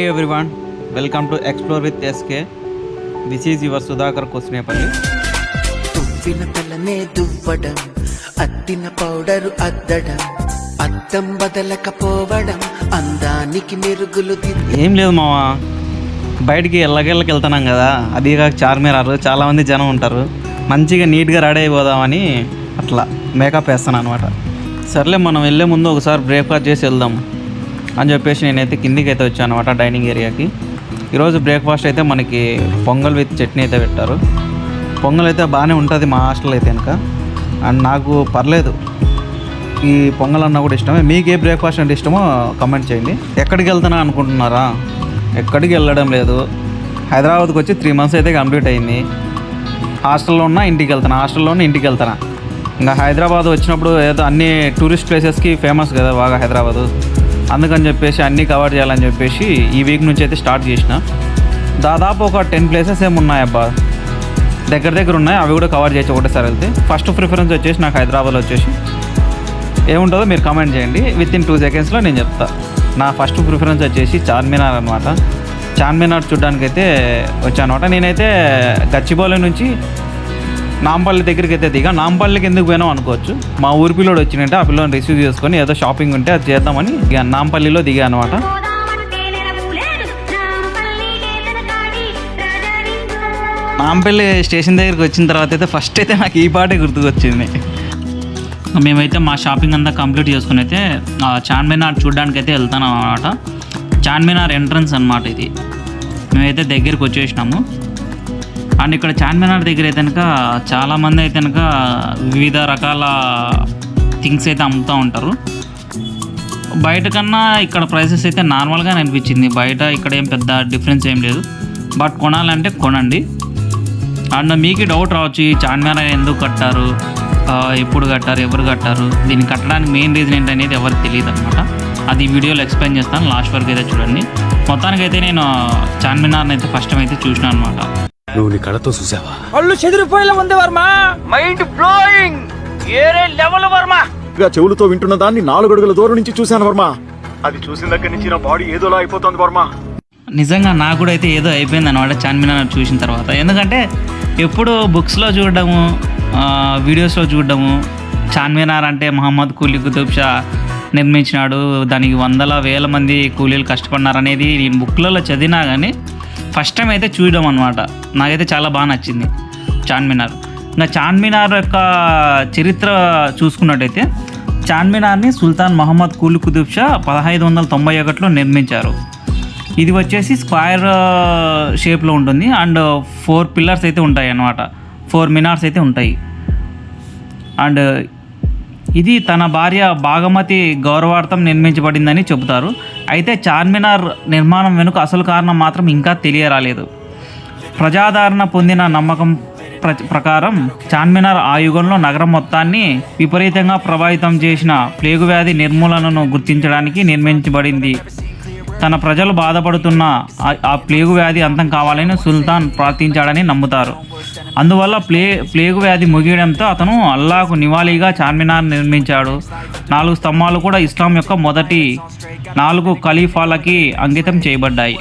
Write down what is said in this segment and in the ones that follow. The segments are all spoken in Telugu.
Hi everyone, welcome to explore with SK. This is your Sudhakar Kosnepalli. తువ్విన తలనే దువ్వడం, అద్దిన పౌడరు అద్దడం, అద్దం బదలకపోవడం, అందానికి మెరుగులు ఏం లేదు మావా, బయటికి ఎల్లకెళ్ళకి వెళ్తున్నాం కదా, అది కాక చార్మినార్ చాలామంది జనం ఉంటారు, మంచిగా నీట్గా రెడీ అయిపోదామని అట్లా మేకప్ వేస్తాను అనమాట. సర్లే మనం వెళ్ళే ముందు ఒకసారి బ్రేక్ఫాస్ట్ చేసి వెళ్దాం అని చెప్పేసి నేనైతే కిందికి అయితే వచ్చాను అనమాట, డైనింగ్ ఏరియాకి. ఈరోజు బ్రేక్ఫాస్ట్ అయితే మనకి పొంగల్ విత్ చట్నీ అయితే పెట్టారు. పొంగల్ అయితే బాగానే ఉంటుంది మా హాస్టల్ అయితే కనుక, అండ్ నాకు పర్లేదు, ఈ పొంగల్ అన్న కూడా ఇష్టమే. మీకు ఏ బ్రేక్ఫాస్ట్ అంటే ఇష్టమో కమెంట్ చేయండి. ఎక్కడికి వెళ్తున్నా అనుకుంటున్నారా? ఎక్కడికి వెళ్ళడం లేదు, హైదరాబాద్కి వచ్చి 3 months అయితే కంప్లీట్ అయింది. హాస్టల్లో ఉన్న ఇంటికి వెళ్తాను. ఇంకా హైదరాబాద్ వచ్చినప్పుడు ఏదో అన్ని టూరిస్ట్ ప్లేసెస్కి ఫేమస్ కదా బాగా హైదరాబాదు, అందుకని చెప్పేసి అన్నీ కవర్ చేయాలని చెప్పేసి ఈ వీక్ నుంచి అయితే స్టార్ట్ చేసిన. దాదాపు ఒక 10 places ఏమున్నాయి అబ్బా, దగ్గర ఉన్నాయి, అవి కూడా కవర్ చేయొచ్చు ఒకటేసారి వెళ్తే. ఫస్ట్ ప్రిఫరెన్స్ వచ్చేసి నాకు హైదరాబాద్లో వచ్చేసి ఏముంటుందో మీరు కామెంట్ చేయండి, వితిన్ 2 seconds నేను చెప్తా. నా ఫస్ట్ ప్రిఫరెన్స్ వచ్చేసి చార్మినార్ అనమాట. చార్మినార్ చూడడానికి అయితే వచ్చాను అనమాట. నేనైతే గచ్చిబౌలి నుంచి నాంపల్లి దగ్గరికి అయితే దిగా. నాంపల్లికి ఎందుకు పోయినాం అనుకోవచ్చు, మా ఊరి పిల్లోడు వచ్చినట్టే ఆ పిల్లని రిసీవ్ చేసుకొని ఏదో షాపింగ్ ఉంటే అది చేద్దామని ఇక నాంపల్లిలో దిగా అనమాట. నాంపల్లి స్టేషన్ దగ్గరికి వచ్చిన తర్వాత అయితే ఫస్ట్ అయితే నాకు ఈ పాటే గుర్తుకొచ్చింది. మేమైతే మా షాపింగ్ అంతా కంప్లీట్ చేసుకుని అయితే చార్మినార్ చూడడానికి అయితే వెళ్తాం అనమాట. చార్మినార్ ఎంట్రన్స్ అనమాట ఇది. మేమైతే దగ్గరికి వచ్చేసినాము. అండ్ ఇక్కడ చార్మినార్ దగ్గర అయితే కనుక చాలామంది అయితే కనుక వివిధ రకాల థింగ్స్ అయితే అమ్ముతూ ఉంటారు. బయట కన్నా ఇక్కడ ప్రైసెస్ అయితే నార్మల్గా అనిపించింది. బయట ఇక్కడ ఏం పెద్ద డిఫరెన్స్ ఏం లేదు, బట్ కొనాలంటే కొనండి. అండ్ మీకు డౌట్ రావచ్చు, ఈ చార్మినార్ ఎందుకు కట్టారు, ఎప్పుడు కట్టారు, ఎవరు కట్టారు, దీన్ని కట్టడానికి మెయిన్ రీజన్ ఏంటనేది ఎవరికి తెలియదు అనమాట. అది ఈ వీడియోలో ఎక్స్ప్లెయిన్ చేస్తాను, లాస్ట్ వరకు అయితే చూడండి. మొత్తానికైతే నేను చార్మినార్ని అయితే ఫస్ట్ టైం అయితే చూసినాను అనమాట. నువ్వు నీ కళ్ళతో చూసావా? కళ్ళు చెదిరిపోయేలా ఉంది వర్మ, మైండ్ బ్లోయింగ్, ఏరే లెవెల్ వర్మ. చెవులతో వింటున్న దాన్ని 4 అడుగుల దూరం నుంచి చూశాను వర్మ. అది చూసిన దగ్గర నుంచి నా బాడీ ఏదోలా అయిపోతుంది వర్మ. నిజంగా నాకు కూడా అయితే ఏదో అయిపోయింది అనమాట చార్మినార్ చూసిన తర్వాత. ఎందుకంటే ఎప్పుడు బుక్స్లో చూడడము, వీడియోస్లో చూడడము, చార్మినార్ అంటే మహమ్మద్ కులీ కుతుబ్ షా నిర్మించినాడు, దానికి 100,000 మంది కూలీలు కష్టపడినారనేది నేను బుక్లలో చదివినా కానీ ఫస్ట్ టైం అయితే చూడడం అనమాట. నాకైతే చాలా బాగా నచ్చింది చార్మినార్. ఇంకా చార్మినార్ యొక్క చరిత్ర చూసుకున్నట్టయితే చార్మినార్ని సుల్తాన్ మహమ్మద్ కులీ కుతుబ్ షా 1591లో నిర్మించారు. ఇది వచ్చేసి స్క్వేర్ షేప్లో ఉంటుంది. అండ్ 4 pillars అయితే ఉంటాయి అన్నమాట, 4 minars అయితే ఉంటాయి. అండ్ ఇది తన భార్య భాగమతి గౌరవార్థం నిర్మించబడిందని చెబుతారు. అయితే చార్మినార్ నిర్మాణం వెనుక అసలు కారణం మాత్రం ఇంకా తెలియరాలేదు. ప్రజాదరణ పొందిన నమ్మకం ప్రకారం చార్మినార్ ఆ యుగంలో నగరం మొత్తాన్ని విపరీతంగా ప్రభావితం చేసిన ప్లేగు వ్యాధి నిర్మూలనను గుర్తించడానికి నిర్మించబడింది. తన ప్రజలు బాధపడుతున్న ఆ ప్లేగు వ్యాధి అంతం కావాలని సుల్తాన్ ప్రార్థించాడని నమ్ముతారు. అందువల్ల ప్లేగు వ్యాధి ముగియడంతో అతను అల్లాకు నివాళిగా చార్మినార్ నిర్మించాడు. 4 స్తంభాలు కూడా ఇస్లాం యొక్క మొదటి 4 ఖలీఫాలకి అంకితం చేయబడ్డాయి.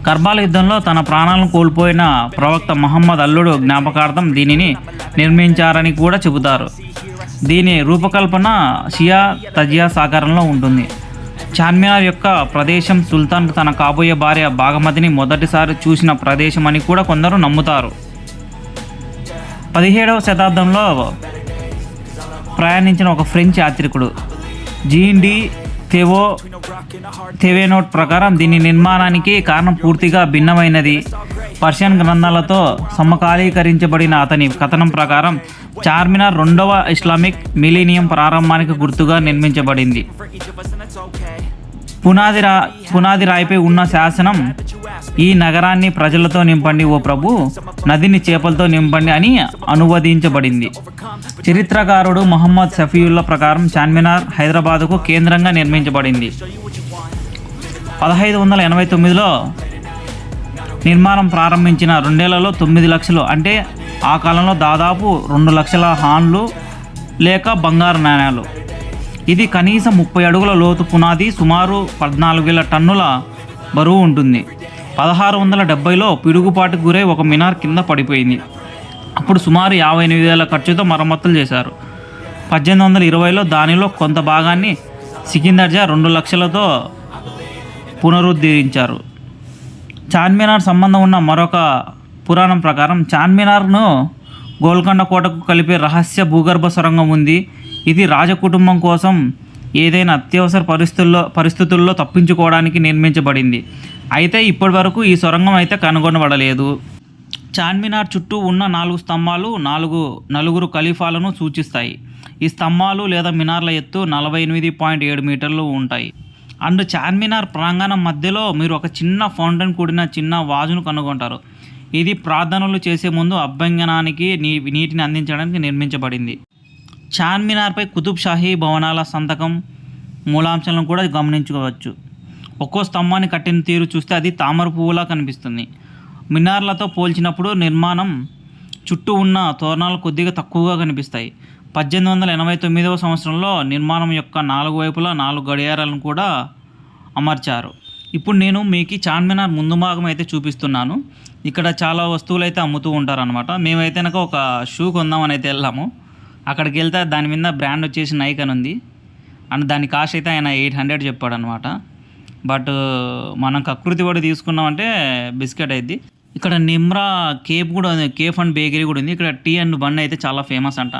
కర్బాలా యుద్ధంలో తన ప్రాణాలను కోల్పోయిన ప్రవక్త మహమ్మద్ అల్లుడు జ్ఞాపకార్థం దీనిని నిర్మించారని కూడా చెబుతారు. దీని రూపకల్పన షియా తజియా సాకారంలో ఉంటుంది. చార్మినార్ యొక్క ప్రదేశం సుల్తాన్ తన కాబోయే భార్య భాగమతిని మొదటిసారి చూసిన ప్రదేశం అని కూడా కొందరు నమ్ముతారు. 17వ శతాబ్దంలో ప్రయాణించిన ఒక ఫ్రెంచ్ యాత్రికుడు జీన్ డి థెవెనోట్ ప్రకారం దీని నిర్మాణానికి కారణం పూర్తిగా భిన్నమైనది. పర్షియన్ గ్రంథాలతో సమకాలీకరించబడిన అతని కథనం ప్రకారం చార్మినార్ 2వ ఇస్లామిక్ మిలీనియం ప్రారంభానికి గుర్తుగా నిర్మించబడింది. పునాది రాయిపై ఉన్న శాసనం, ఈ నగరాన్ని ప్రజలతో నింపండి ఓ ప్రభు, నదిని చేపలతో నింపండి అని అనువదించబడింది. చరిత్రకారుడు మొహమ్మద్ షఫీయుల్లా ప్రకారం చార్మినార్ హైదరాబాదుకు కేంద్రంగా నిర్మించబడింది. 1589లో నిర్మాణం ప్రారంభించిన 2 ఏళ్లలో 9 లక్షలు, అంటే ఆ కాలంలో దాదాపు 2 లక్షల హాన్లు లేక బంగారు నాణ్యాలు. ఇది కనీసం 30 అడుగుల లోతు పునాది, సుమారు 14,000 టన్నుల బరువు ఉంటుంది. 1670లో పిడుగుపాటుకు గురై ఒక మినార్ కింద పడిపోయింది. అప్పుడు సుమారు 58,000 ఖర్చుతో మరమ్మతులు చేశారు. 1820లో దానిలో కొంత భాగాన్ని సికిందర్ షా 2 లక్షలతో పునరుద్ధరించారు. చార్మినార్ సంబంధం ఉన్న మరొక పురాణం ప్రకారం చార్మినార్ను గోల్కొండ కోటకు కలిపే రహస్య భూగర్భ సొరంగం ఉంది. ఇది రాజకుటుంబం కోసం ఏదైనా అత్యవసర పరిస్థితుల్లో తప్పించుకోవడానికి నిర్మించబడింది. అయితే ఇప్పటి వరకు ఈ సొరంగం అయితే కనుగొనబడలేదు. చార్మినార్ చుట్టూ ఉన్న 4 స్తంభాలు నలుగురు ఖలీఫాలను సూచిస్తాయి. ఈ స్తంభాలు లేదా మినార్ల ఎత్తు 48.7 మీటర్లు ఉంటాయి. అండ్ చార్మినార్ ప్రాంగణం మధ్యలో మీరు ఒక చిన్న ఫౌంటైన్ కూడిన చిన్న వాజును కనుగొంటారు. ఇది ప్రార్థనలు చేసే ముందు అభ్యంగనానికి నీటిని అందించడానికి నిర్మించబడింది. చార్మినార్పై కుతుబ్ షాహీ భవనాల సంతకం మూలాంశాలను కూడా గమనించుకోవచ్చు. ఒక్కో స్తంభాన్ని కట్టిన తీరు చూస్తే అది తామర పువ్వులా కనిపిస్తుంది. మినార్లతో పోల్చినప్పుడు నిర్మాణం చుట్టూ ఉన్న తోరణాలు కొద్దిగా తక్కువగా కనిపిస్తాయి. 1889వ సంవత్సరంలో నిర్మాణం యొక్క 4 వైపులా 4 గడియారాలను కూడా అమర్చారు. ఇప్పుడు నేను మీకు చార్మినార్ ముందు భాగం అయితే చూపిస్తున్నాను. ఇక్కడ చాలా వస్తువులు అయితే అమ్ముతూ ఉంటారనమాట. మేమైతే కనుక ఒక షూ కొందామని అయితే వెళ్ళాము. అక్కడికి వెళ్తే దాని మీద బ్రాండ్ వచ్చేసి నైక్ అని ఉంది. అండ్ దాని కాస్ట్ అయితే ఆయన 800 చెప్పాడు అనమాట. బట్ మనం కకృతి పడి తీసుకున్నామంటే బిస్కెట్ అయింది. ఇక్కడ నిమ్రా కేఫ్ కూడా ఉంది, కేఫ్ అండ్ బేకరీ కూడా ఉంది. ఇక్కడ టీ అండ్ బన్ అయితే చాలా ఫేమస్ అంట.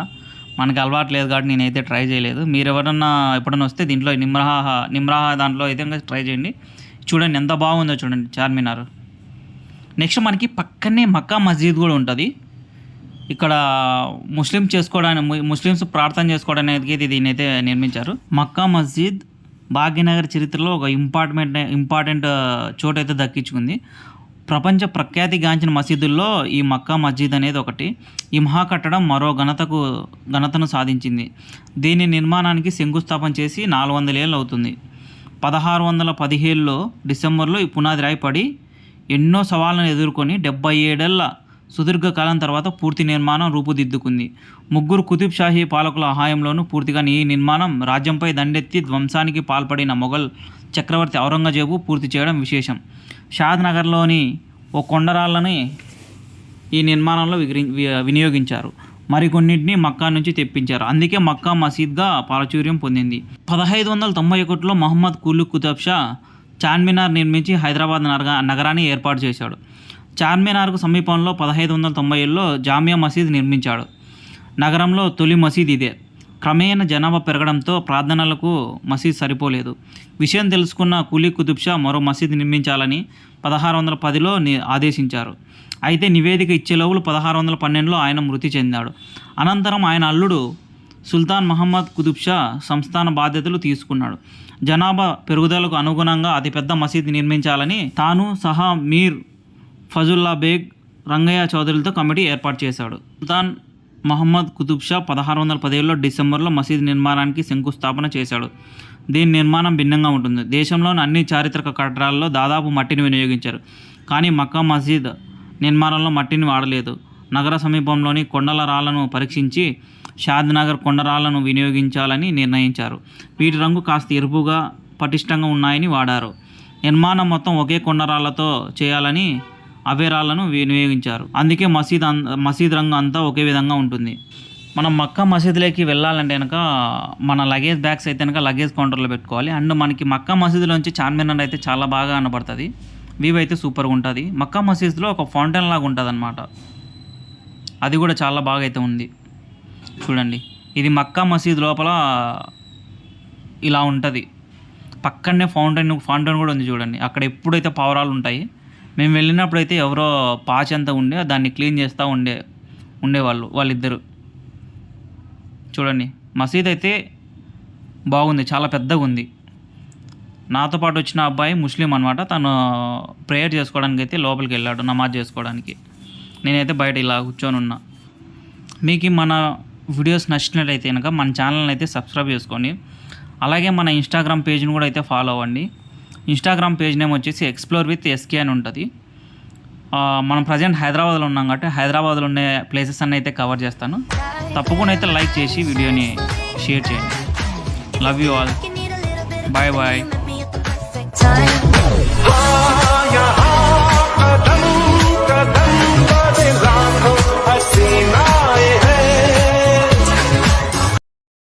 మనకు అలవాటు లేదు కాబట్టి నేనైతే ట్రై చేయలేదు. మీరు ఎప్పుడన్నా వస్తే దీంట్లో నిమ్రాహా దాంట్లో అయితే ఇంకా ట్రై చేయండి. చూడండి ఎంత బాగుందో చూడండి చార్మినార్. నెక్స్ట్ మనకి పక్కనే మక్కా మస్జిద్ కూడా ఉంటుంది. ఇక్కడ ముస్లిమ్స్ ప్రార్థన చేసుకోవడానికి దీన్ని అయితే నిర్మించారు. మక్కా మస్జిద్ భాగ్యనగర్ చరిత్రలో ఒక ఇంపార్టెంట్ చోటు అయితే దక్కించుకుంది. ప్రపంచ ప్రఖ్యాతిగాంచిన మసీదుల్లో ఈ మక్కా మస్జిద్ అనేది ఒకటి. ఈ మహాకట్టడం మరో ఘనతను సాధించింది. దీని నిర్మాణానికి శంకుస్థాపన చేసి 400 ఏళ్ళు అవుతుంది. 1617లో డిసెంబర్లో ఈ పునాది రాయి పడి ఎన్నో సవాళ్ళను ఎదుర్కొని 77 ఏళ్ల సుదీర్ఘకాలం తర్వాత పూర్తి నిర్మాణం రూపుదిద్దుకుంది. 3 కుతుబ్ షాహీ పాలకుల సహాయంలోనూ పూర్తిగా ఈ నిర్మాణం రాజ్యంపై దండెత్తి ధ్వంసానికి పాల్పడిన మొఘల్ చక్రవర్తి ఔరంగజేబు పూర్తి చేయడం విశేషం. షాద్ నగర్లోని ఓ కొండరాళ్ళని ఈ నిర్మాణంలో వినియోగించారు. మరికొన్నింటిని మక్కా నుంచి తెప్పించారు. అందుకే మక్కా మసీద్గా ప్రాచుర్యం పొందింది. 1591లో మహమ్మద్ కులీ కుతుబ్ షా చార్మినార్ నిర్మించి హైదరాబాద్ నగరాన్ని ఏర్పాటు చేశాడు. చార్మినార్కు సమీపంలో 1597లో జామియా మసీద్ నిర్మించాడు. నగరంలో తొలి మసీద్ ఇదే. క్రమేణా జనాభా పెరగడంతో ప్రార్థనలకు మసీద్ సరిపోలేదు. విషయం తెలుసుకున్న కులీ కుతుబ్ షా మరో మసీద్ నిర్మించాలని 1610లో ఆదేశించారు. అయితే నివేదిక ఇచ్చేలోపు 1612లో ఆయన మృతి చెందాడు. అనంతరం ఆయన అల్లుడు సుల్తాన్ మహమ్మద్ కుతుబ్ షా సంస్థాన బాధ్యతలు తీసుకున్నాడు. జనాభా పెరుగుదలకు అనుగుణంగా అతిపెద్ద మసీద్ నిర్మించాలని తాను సహా మీర్ ఫజుల్లా బేగ్, రంగయ్య చౌదరిలతో కమిటీ ఏర్పాటు చేశాడు. సుల్తాన్ మహమ్మద్ కుతుబ్ షా 1617లో డిసెంబర్లో మసీద్ నిర్మాణానికి శంకుస్థాపన చేశాడు. దీని నిర్మాణం భిన్నంగా ఉంటుంది. దేశంలోని అన్ని చారిత్రక కట్టడాల్లో దాదాపు మట్టిని వినియోగించారు. కానీ మక్కా మసీద్ నిర్మాణంలో మట్టిని వాడలేదు. నగర సమీపంలోని కొండల రాళ్లను పరీక్షించి షాద్ నగర్ కొండరాళ్లను వినియోగించాలని నిర్ణయించారు. వీటి రంగు కాస్త ఎరుపుగా పటిష్టంగా ఉన్నాయని వాడారు. నిర్మాణం మొత్తం ఒకే కొండరాళ్లతో చేయాలని అవే రాళ్లను వినియోగించారు. అందుకే మసీద్ రంగు అంతా ఒకే విధంగా ఉంటుంది. మనం మక్కా మసీదులోకి వెళ్ళాలంటే కనుక మన లగేజ్ బ్యాగ్స్ అయితే కనుక లగేజ్ కౌంటర్లో పెట్టుకోవాలి. అండ్ మనకి మక్కా మసీదులోంచి చార్మినార్ అయితే చాలా బాగా కనబడుతుంది. వ్యూ అయితే సూపర్గా ఉంటుంది. మక్కా మసీద్లో ఒక ఫౌంటైన్ లాగా ఉంటుంది అనమాట. అది కూడా చాలా బాగా అయితే ఉంది. చూడండి, ఇది మక్కా మసీద్ లోపల ఇలా ఉంటుంది. పక్కనే ఫౌంటైన్ కూడా ఉంది చూడండి. అక్కడ ఎప్పుడైతే పావురాలు ఉంటాయి. మేము వెళ్ళినప్పుడు అయితే ఎవరో పాచంతా ఉండే దాన్ని క్లీన్ చేస్తూ ఉండేవాళ్ళు వాళ్ళిద్దరు. చూడండి, మసీద్ అయితే బాగుంది, చాలా పెద్దగా ఉంది. నాతో పాటు వచ్చిన అబ్బాయి ముస్లిం అనమాట. తను ప్రేయర్ చేసుకోవడానికి అయితే లోపలికి వెళ్ళాడు, నమాజ్ చేసుకోవడానికి. నేనైతే బయట ఇలా కూర్చొని ఉన్నా. మీకు మన వీడియోస్ నచ్చినట్లయితే కనుక మన ఛానల్ని అయితే సబ్స్క్రైబ్ చేసుకోండి. అలాగే మన ఇన్స్టాగ్రామ్ పేజ్ని కూడా అయితే ఫాలో అవ్వండి. ఇన్స్టాగ్రామ్ పేజ్ నేమ్ వచ్చేసి ఎక్స్ప్లోర్ విత్ ఎస్కే అని ఉంటుంది. మనం ప్రజెంట్ హైదరాబాద్లో ఉన్నాం కాబట్టి హైదరాబాద్లో ఉండే ప్లేసెస్ అన్నీ అయితే కవర్ చేస్తాను. తప్పకుండా అయితే లైక్ చేసి వీడియోని షేర్ చేయండి. Love you all. Bye bye.